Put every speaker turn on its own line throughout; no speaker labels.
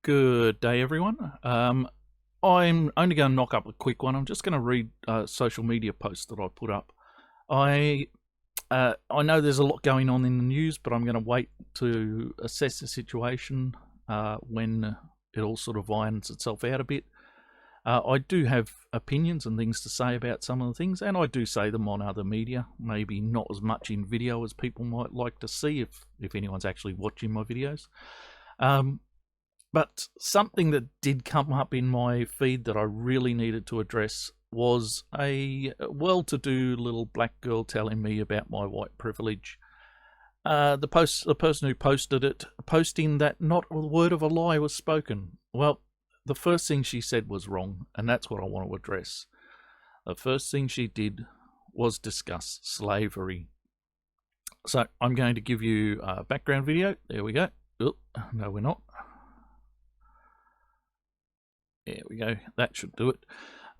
Good day, everyone. I'm only going to knock up a quick one. I'm just going to read a social media post that I put up. I know there's a lot going on in the news, but I'm going to wait to assess the situation when it all sort of irons itself out a bit. I do have opinions and things to say about some of the things, and I do say them on other media, maybe not as much in video as people might like to see if anyone's actually watching my videos. But something that did come up in my feed that I really needed to address was a well-to-do little black girl telling me about my white privilege. The person who posted it, posting that not a word of a lie was spoken. Well, the first thing she said was wrong, and that's what I want to address. The first thing she did was discuss slavery. So I'm going to give you a background video. There we go. Oh, no, we're not. There we go. That should do it.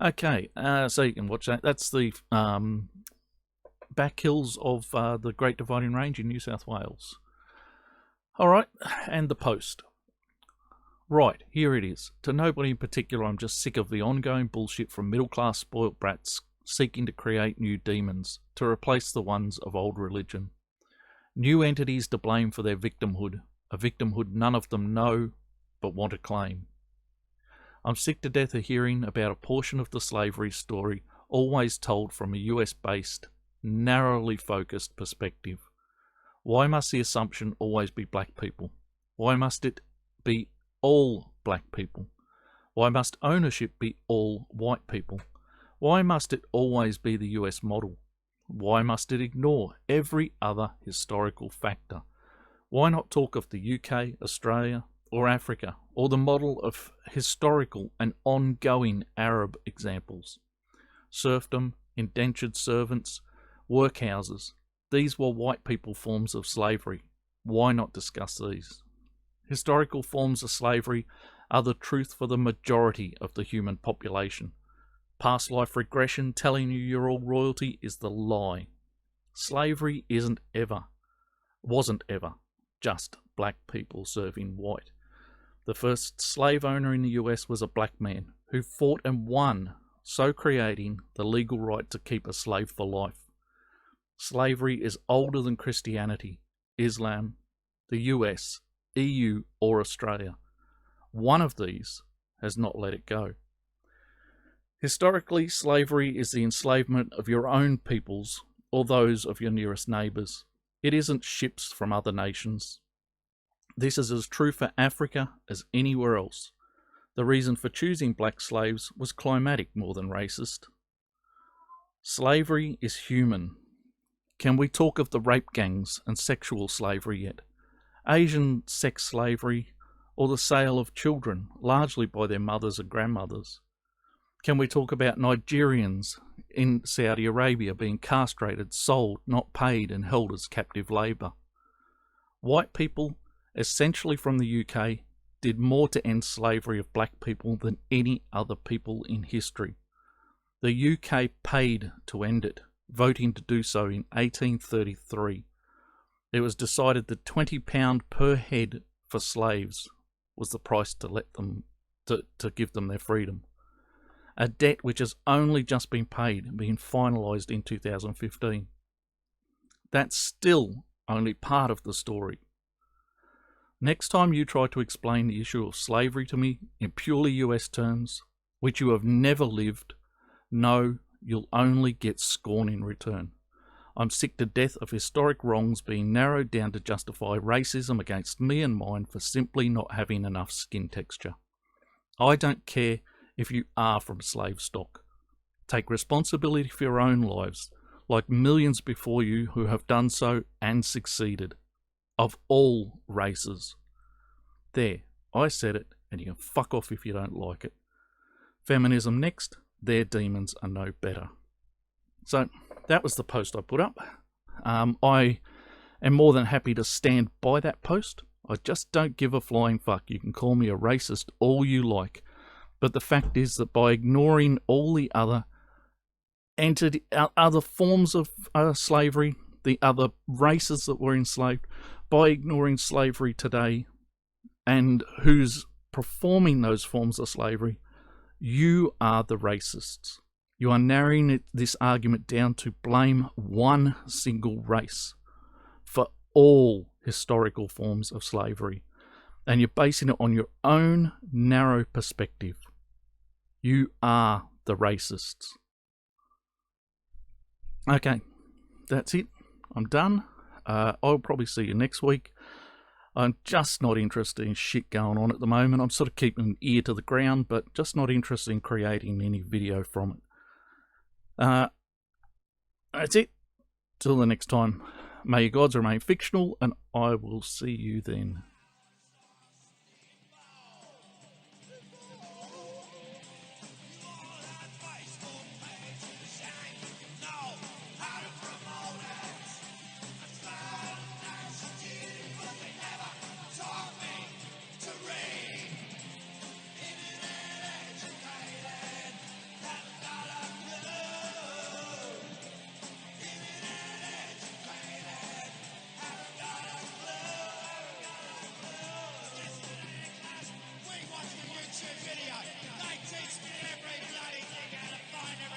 Okay, so you can watch that. That's the back hills of the Great Dividing Range in New South Wales. All right, and the post. Right, here it is. To nobody in particular, I'm just sick of the ongoing bullshit from middle-class spoilt brats seeking to create new demons to replace the ones of old religion. New entities to blame for their victimhood, a victimhood none of them know but want to claim. I'm sick to death of hearing about a portion of the slavery story always told from a US-based, narrowly focused perspective. Why must the assumption always be black people? Why must it be all black people? Why must ownership be all white people? Why must it always be the US model? Why must it ignore every other historical factor? Why not talk of the UK, Australia, or Africa, or the model of historical and ongoing Arab examples? Serfdom, indentured servants, workhouses, these were white people forms of slavery. Why not discuss these? Historical forms of slavery are the truth for the majority of the human population. Past life regression telling you you're all royalty is the lie. Slavery wasn't ever just black people serving white. The first slave owner in the US was a black man who fought and won, so creating the legal right to keep a slave for life. Slavery is older than Christianity, Islam, the US, EU, or Australia. One of these has not let it go. Historically, slavery is the enslavement of your own peoples or those of your nearest neighbours. It isn't ships from other nations. This is as true for Africa as anywhere else. The reason for choosing black slaves was climatic more than racist. Slavery is human. Can we talk of the rape gangs and sexual slavery yet? Asian sex slavery, or the sale of children, largely by their mothers and grandmothers? Can we talk about Nigerians in Saudi Arabia being castrated, sold, not paid, and held as captive labour? White people, essentially from the UK, did more to end slavery of black people than any other people in history. The UK paid to end it, voting to do so in 1833. It was decided that £20 per head for slaves was the price to let them to give them their freedom. A debt which has only just been paid and been finalised in 2015. That's still only part of the story. Next time you try to explain the issue of slavery to me in purely US terms, which you have never lived, no, you'll only get scorn in return. I'm sick to death of historic wrongs being narrowed down to justify racism against me and mine for simply not having enough skin texture. I don't care if you are from slave stock. Take responsibility for your own lives, like millions before you who have done so and succeeded, of all races. There, I said it, and you can fuck off if you don't like it. Feminism next, their demons are no better. So, that was the post I put up. I am more than happy to stand by that post. I just don't give a flying fuck. You can call me a racist all you like. But the fact is that by ignoring all the other forms of slavery, the other races that were enslaved, by ignoring slavery today and whose performing those forms of slavery, you are the racists. You are narrowing this argument down to blame one single race for all historical forms of slavery, and you're basing it on your own narrow perspective. You are the racists. Okay, that's it. I'm done. I'll probably see you next week. I'm just not interested in shit going on at the moment. I'm sort of keeping an ear to the ground, but just not interested in creating any video from it. That's it. Till the next time, may your gods remain fictional, and I will see you then.
Video, 19 every bloody thing out of find